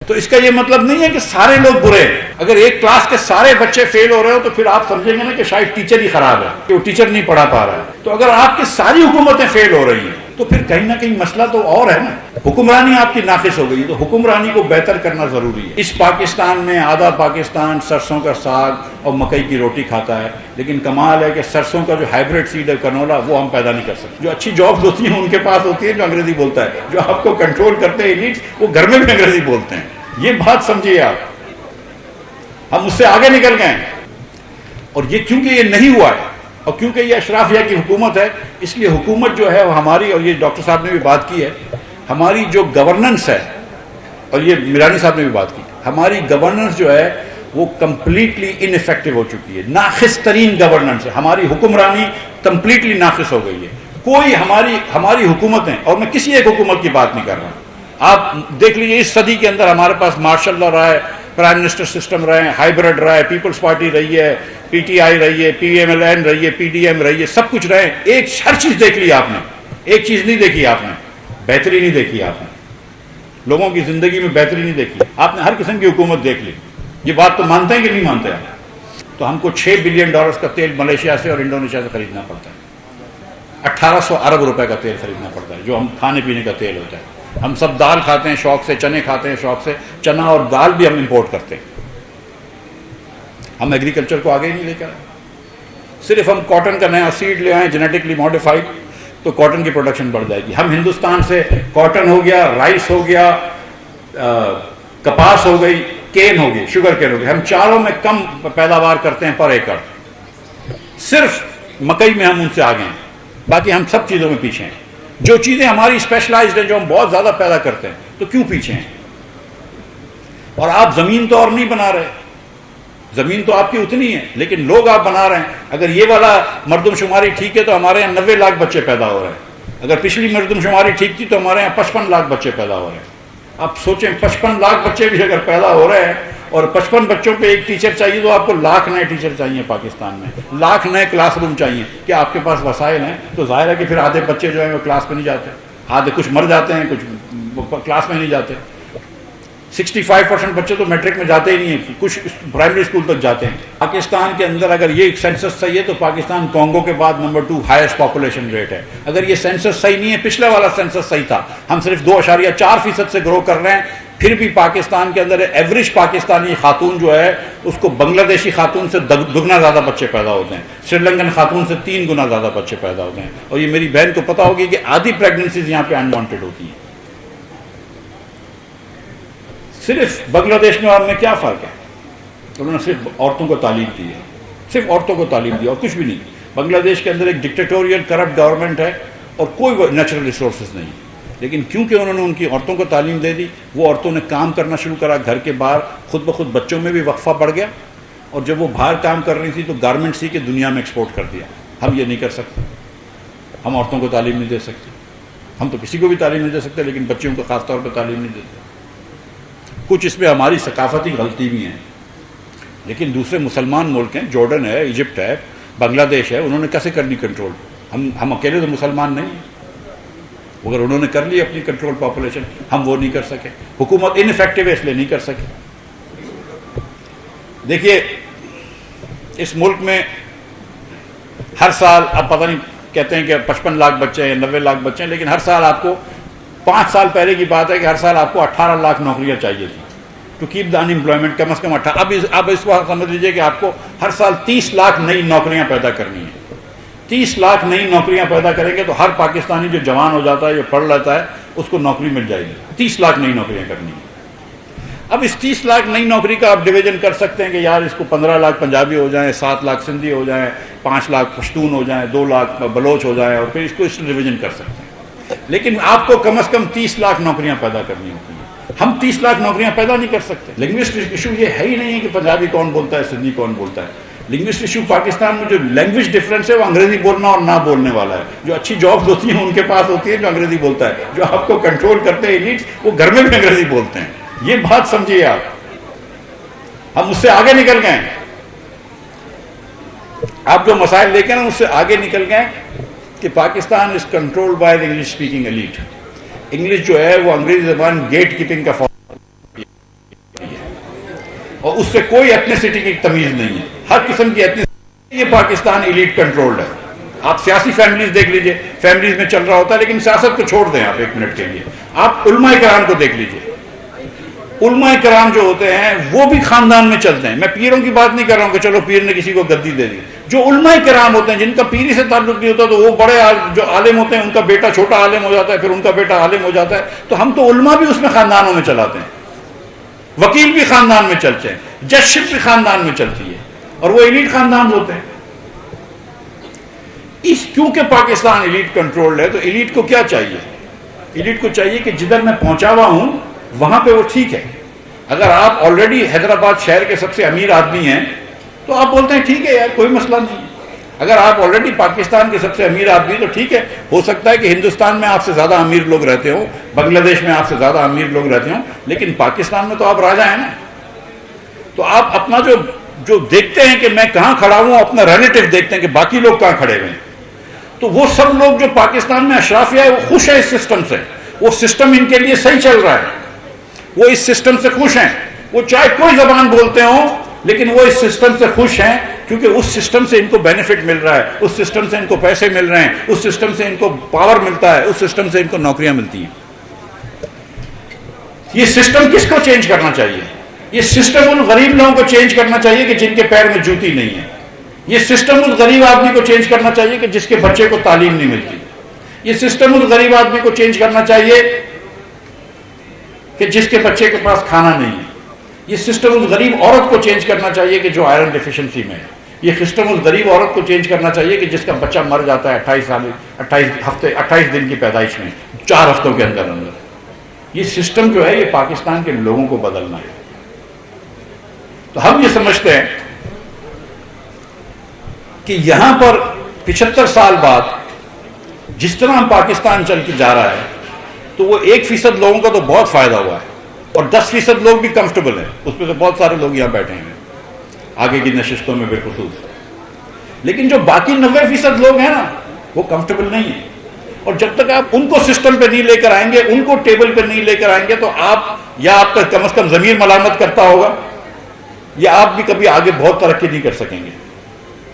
تو اس کا یہ مطلب نہیں ہے کہ سارے لوگ برے ہیں. اگر ایک کلاس کے سارے بچے فیل ہو رہے ہو تو پھر آپ سمجھیں گے نا کہ شاید ٹیچر ہی خراب ہے, کہ وہ ٹیچر نہیں پڑھا پا رہا ہے. تو اگر آپ کی ساری حکومتیں فیل ہو رہی ہیں تو پھر کہیں نہ کہیں مسئلہ تو اور ہے نا. حکمرانی آپ کی ناقص ہو گئی ہے, تو حکمرانی کو بہتر کرنا ضروری ہے. اس پاکستان میں آدھا پاکستان سرسوں کا ساگ اور مکئی کی روٹی کھاتا ہے, لیکن کمال ہے کہ سرسوں کا جو ہائیبریڈ سیڈ ہے کنولا, وہ ہم پیدا نہیں کر سکتے. جو اچھی جابز ہوتی ہیں ان کے پاس ہوتی ہے جو انگریزی بولتا ہے. جو آپ کو کنٹرول کرتے ہیں ایلیٹس, وہ گھر میں بھی انگریزی بولتے ہیں. یہ بات سمجھیے آپ. ہم اس سے آگے نکل گئے ہیں, اور یہ کیونکہ یہ نہیں ہوا ہے اور کیونکہ یہ اشرافیہ کی حکومت ہے, اس لیے حکومت جو ہے وہ ہماری, اور یہ ڈاکٹر صاحب نے بھی بات کی ہے, ہماری جو گورننس ہے, اور یہ میرانی صاحب نے بھی بات کی, ہماری گورننس جو ہے وہ کمپلیٹلی ان ایفیکٹو ہو چکی ہے. ناقص ترین گورننس ہے. ہماری حکمرانی کمپلیٹلی ناقص ہو گئی ہے. کوئی ہماری حکومتیں, اور میں کسی ایک حکومت کی بات نہیں کر رہا, آپ دیکھ لیجیے اس صدی کے اندر ہمارے پاس مارشل لا رہا ہے, پرائم منسٹر سسٹم رہے ہیں, ہائیبرڈ رہا ہے, پیپلز پارٹی رہی ہے, پی ٹی آئی رہی ہے, پی ایم ایل این رہی ہے, پی ڈی ایم رہی ہے, سب کچھ رہے ہیں. ہر چیز دیکھ لی آپ نے, ایک چیز نہیں دیکھی آپ نے, بہتری نہیں دیکھی آپ نے. لوگوں کی زندگی میں بہتری نہیں دیکھی آپ نے. ہر قسم کی حکومت دیکھ لی. یہ بات تو مانتے ہیں کہ نہیں مانتے آپ؟ تو ہم کو $6 بلین کا تیل ملیشیا سے اور انڈونیشیا سے خریدنا پڑتا ہے. 1800 ارب روپے کا تیل خریدنا پڑتا ہے, جو ہم کھانے پینے کا تیل ہوتا ہے. ہم سب دال کھاتے ہیں شوق سے, چنے کھاتے ہیں شوق سے, چنا اور دال بھی ہم امپورٹ کرتے ہیں. ہم ایگریکلچر کو آگے ہی نہیں لے کر. صرف ہم کاٹن کا نیا سیڈ لے آئیں جینیٹکلی ماڈیفائڈ, تو کاٹن کی پروڈکشن بڑھ جائے گی. ہم ہندوستان سے کاٹن ہو گیا, رائس ہو گیا, کپاس ہو گئی, کین ہو گئی, شوگر کین ہو گئی, ہم چاروں میں کم پیداوار کرتے ہیں پر ایکڑ. صرف مکئی میں ہم ان سے آگے ہیں, باقی ہم سب چیزوں میں پیچھے ہیں. جو چیزیں ہماری اسپیشلائزڈ ہیں, جو ہم بہت زیادہ پیدا کرتے ہیں, تو کیوں پیچھے ہیں؟ اور آپ زمین تو اور نہیں بنا رہے, زمین تو آپ کی اتنی ہے, لیکن لوگ آپ بنا رہے ہیں. اگر یہ والا مردم شماری ٹھیک ہے تو ہمارے یہاں 90 لاکھ بچے پیدا ہو رہے ہیں. اگر پچھلی مردم شماری ٹھیک تھی تو ہمارے یہاں 55 لاکھ بچے پیدا ہو رہے ہیں. آپ سوچیں 55 لاکھ بچے بھی اگر پیدا ہو رہے ہیں, اور 55 بچوں پہ ایک ٹیچر چاہیے, تو آپ کو 1,00,000 نئے ٹیچر چاہیے پاکستان میں, 1,00,000 نئے کلاس روم چاہیے. کیا آپ کے پاس وسائل ہیں؟ تو ظاہر ہے کہ پھر آدھے بچے جو ہیں وہ کلاس میں نہیں جاتے, آدھے کچھ مر جاتے ہیں, کچھ کلاس میں نہیں جاتے. 65% بچے تو میٹرک میں جاتے ہی نہیں ہیں, کچھ پرائمری اسکول تک جاتے ہیں. پاکستان کے اندر اگر یہ سینسس صحیح ہے تو پاکستان کانگو کے بعد نمبر 2 ہائیسٹ پاپولیشن ریٹ ہے. اگر یہ سینسس صحیح نہیں ہے, پچھلا والا سینسس صحیح تھا, ہم صرف 2.4% سے گرو کر رہے ہیں, پھر بھی پاکستان کے اندر ایوریج پاکستانی خاتون جو ہے اس کو بنگلہ دیشی خاتون سے دگنا زیادہ بچے پیدا ہوتے ہیں, سری لنکن خاتون سے 3 گنا زیادہ بچے پیدا ہوتے ہیں. اور یہ میری بہن کو پتا ہوگی کہ آدھی پریگننسیز یہاں پہ انوانٹیڈ ہوتی ہیں. صرف بنگلہ دیش میں اور میں کیا فرق ہے؟ انہوں نے صرف عورتوں کو تعلیم دی ہے, صرف عورتوں کو تعلیم دی اور کچھ بھی نہیں. بنگلہ دیش کے اندر ایک ڈکٹیٹوریل کرپٹ گورنمنٹ ہے اور کوئی نیچرل ریسورسز نہیں, لیکن کیونکہ انہوں نے ان کی عورتوں کو تعلیم دے دی, وہ عورتوں نے کام کرنا شروع کرا گھر کے باہر, خود بخود بچوں میں بھی وقفہ بڑھ گیا, اور جب وہ باہر کام کر رہی تھی تو گارمنٹ سی کے دنیا میں ایکسپورٹ کر دیا. ہم یہ نہیں کر سکتے, ہم عورتوں کو تعلیم نہیں دے سکتے, ہم تو کسی کو بھی تعلیم نہیں دے سکتے, لیکن بچوں کو خاص طور پہ تعلیم نہیں دیتے. کچھ اس میں ہماری ثقافتی غلطی بھی ہیں, لیکن دوسرے مسلمان ملک ہیں, جارڈن ہے, ایجپٹ ہے, بنگلہ دیش ہے, انہوں نے کیسے کرنی کنٹرول؟ ہم اکیلے تو مسلمان نہیں ہیں. اگر انہوں نے کر لی اپنی کنٹرول پاپولیشن, ہم وہ نہیں کر سکے. حکومت انفیکٹو ہے اس لیے نہیں کر سکے. دیکھیے اس ملک میں ہر سال, اب پتہ نہیں کہتے ہیں کہ 55 لاکھ بچے ہیں, 90 لاکھ بچے ہیں, لیکن ہر سال آپ کو 5 سال پہلے کی بات ہے کہ ہر سال آپ کو 18 لاکھ نوکریاں چاہیے تھی to keep the in employment, کم از کم 18. اب اس وقت سمجھ لیجیے کہ آپ کو ہر سال 30 لاکھ نئی نوکریاں پیدا کرنی ہیں. 30 لاکھ نئی نوکریاں پیدا کریں گے تو ہر پاکستانی جو جوان ہو جاتا ہے, جو پڑھ لیتا ہے, اس کو نوکری مل جائے گی. 30 لاکھ نئی نوکریاں کرنی ہیں. اب اس 30 لاکھ نئی نوکری کا آپ ڈویژن کر سکتے ہیں کہ یار اس کو 15 لاکھ پنجابی ہو جائیں, 7 لاکھ سندھی ہو جائیں, 5 لاکھ پشتون ہو جائیں, 2 لاکھ بلوچ ہو جائیں, اور پھر اس کو اس ڈویژن کر سکتے ہیں. لیکن آپ کو کم از کم 30 لاکھ نوکریاں پیدا کرنی ہوتی ہیں. ہم 30 لاکھ نوکریاں پیدا نہیں کر سکتے. لنگوسٹک ایشو یہ ہے ہی نہیں ہے کہ پنجابی کون بولتا ہے, سندھی کون بولتا ہے. لنگوسٹک ایشو پاکستان میں جو لینگویج ڈفرینس ہے وہ انگریزی بولنا اور نہ بولنے والا ہے. جو اچھی جابز ہوتی ہیں ان کے پاس ہوتی ہے جو انگریزی بولتا ہے. جو آپ کو کنٹرول کرتے ہیں ایلیٹس, وہ گھر میں بھی انگریزی بولتے ہیں. یہ بات سمجھیے آپ. ہم اس سے آگے نکل گئے. آپ جو مسائل لے کے نا اس سے آگے نکل گئے کہ Pakistan is control by English speaking elite. English جو ہے وہ انگریزی زبان گیٹ کیپنگ کا اور اس سے کوئی ایتھنیسٹی کی تمیز نہیں ہے، ہر قسم کی ایتھنیسٹی. یہ پاکستان ایلیٹ کنٹرولڈ ہے. آپ سیاسی فیملیز دیکھ لیجئے، فیملیز میں چل رہا ہوتا ہے، لیکن سیاست کو چھوڑ دیں آپ ایک منٹ کے لیے. آپ علماء کرام کو دیکھ لیجئے. علماء کرام جو ہوتے ہیں وہ بھی خاندان میں چلتے ہیں. میں پیروں کی بات نہیں کر رہا ہوں کہ چلو پیر نے کسی کو گدی دے دی. جو علماء کرام ہوتے ہیں جن کا پیری سے تعلق نہیں ہوتا، تو وہ بڑے جو عالم ہوتے ہیں ان کا بیٹا چھوٹا عالم ہو جاتا ہے، پھر ان کا بیٹا عالم ہو جاتا ہے. تو ہم تو علماء بھی اس میں خاندانوں میں چلاتے ہیں، وکیل بھی خاندان میں چلتے ہیں، جج شپ بھی خاندان میں چلتی ہے، اور وہ ایلیٹ خاندان ہوتے ہیں. کیونکہ پاکستان ایلیٹ کنٹرولڈ ہے تو ایلیٹ کو کیا چاہیے؟ ایلیٹ کو چاہیے کہ جدھر میں پہنچا ہوا ہوں وہاں پہ وہ ٹھیک ہے. اگر آپ آلریڈی حیدرآباد شہر کے سب سے امیر آدمی ہیں تو آپ بولتے ہیں ٹھیک ہے یار کوئی مسئلہ نہیں. اگر آپ آلریڈی پاکستان کے سب سے امیر آدمی تو ٹھیک ہے، ہو سکتا ہے کہ ہندوستان میں آپ سے زیادہ امیر لوگ رہتے ہوں، بنگلہ دیش میں آپ سے زیادہ امیر لوگ رہتے ہوں، لیکن پاکستان میں تو آپ راجا ہیں نا. تو آپ اپنا جو دیکھتے ہیں کہ میں کہاں کھڑا ہوں، اپنا ریلیٹو دیکھتے ہیں کہ باقی لوگ کہاں کھڑے ہوئے ہیں. تو وہ سب لوگ جو پاکستان میں اشرافیہ ہے وہ خوش ہے اس سسٹم سے. وہ سسٹم ان کے لیے صحیح چل رہا ہے، وہ اس سسٹم سے خوش ہیں. وہ چاہے کوئی زبان بولتے ہوں لیکن وہ اس سسٹم سے خوش ہیں، کیونکہ اس سسٹم سے ان کو بینیفٹ مل رہا ہے، اس سسٹم سے ان کو پیسے مل رہے ہیں، اس سسٹم سے ان کو پاور ملتا ہے، اس سسٹم سے ان کو نوکریاں ملتی ہیں. یہ سسٹم کس کو چینج کرنا چاہیے؟ یہ سسٹم ان غریب لوگوں کو چینج کرنا چاہیے کہ جن کے پیر میں جوتی نہیں ہے. یہ سسٹم اس غریب آدمی کو چینج کرنا چاہیے کہ جس کے بچے کو تعلیم نہیں ملتی. یہ سسٹم اس غریب آدمی کو چینج کرنا چاہیے کہ جس کے بچے کے پاس کھانا نہیں ہے. یہ سسٹم اس غریب عورت کو چینج کرنا چاہیے کہ جو آئرن ڈیفیشنسی میں ہے. یہ سسٹم اس غریب عورت کو چینج کرنا چاہیے کہ جس کا بچہ مر جاتا ہے 28 دن کی پیدائش میں، 4 ہفتوں کے اندر. یہ سسٹم جو ہے یہ پاکستان کے لوگوں کو بدلنا ہے. تو ہم یہ سمجھتے ہیں کہ یہاں پر 75 سال بعد جس طرح ہم پاکستان چل کے جا رہا ہے تو وہ 1% لوگوں کا تو بہت فائدہ ہوا ہے، اور 10% لوگ بھی کمفرٹیبل ہیں. اس میں سے بہت سارے لوگ یہاں بیٹھے ہیں آگے کی نشستوں میں بالخصوص. لیکن جو باقی 90% لوگ ہیں نا وہ کمفرٹیبل نہیں ہیں. اور جب تک آپ ان کو سسٹم پہ نہیں لے کر آئیں گے، ان کو ٹیبل پہ نہیں لے کر آئیں گے، تو آپ کا کم از کم ضمیر ملامت کرتا ہوگا، یا آپ بھی کبھی آگے بہت ترقی نہیں کر سکیں گے.